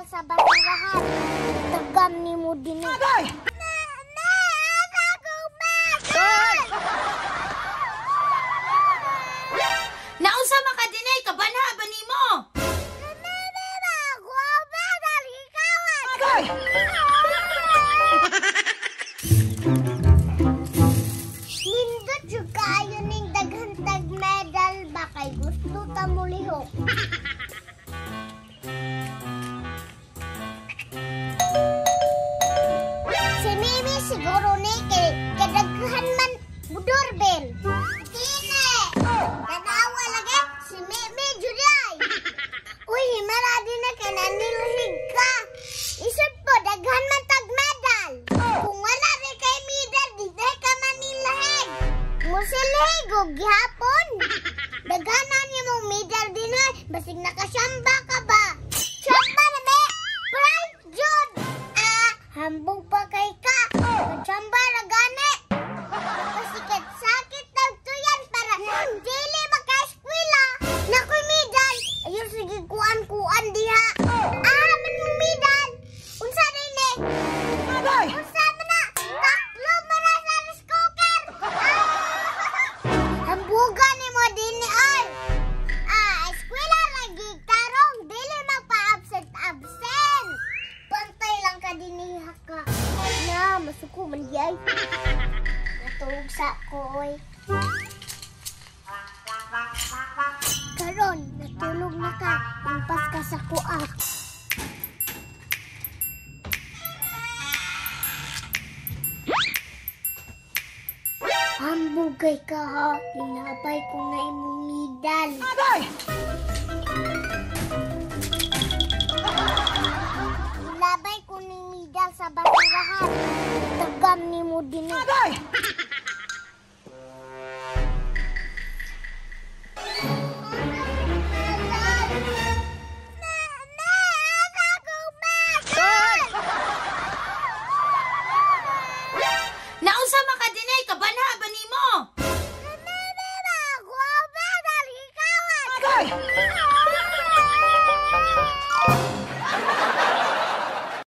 sa basurahan. Tagam ni mo din. Agay! Naunsa man ka dinay kabanha ba nimo? Agay! Nindot yung kayo ning daghantag medal ba kay gusto ta mo lihok. Si Mimi siguro ni kay kadaghan man doorbell. Tine! Tanawa lagi si Mimi Juday. Uy, maradi na kay nanilhig ka. Isip po, daghan man tag medal. Kung wala rin kay medal, di ka manilhig. Musilhig o gihapon. Daghanan niyo mong medal din ay. Basig nakasyamba ka ba? Syamba na be! Pride Jud! Hambog pa kay ka. Syamba na gani. Sakit na ito yan para dili maka-eskwela. Nakoy medal. Ayun, sige kuan-kuan diha. Man mong medal. Unsa din eh? Agay! Unsa man na? Taklo man na sa rice cooker. Hambugan ni mo din ni ay. Eskwela lagi tarong. Dili magpa-absent. Pantay lang ka din ni Haka. Na, masuko man yay. Natulog sa koy. Karon, natulog na ka. Impas ka sa kuha. Hambugay ka ha. Linapay ko na imong medal. Agay! Labay ko ni medal sa basurahan. Tagam ni mo din. Agay!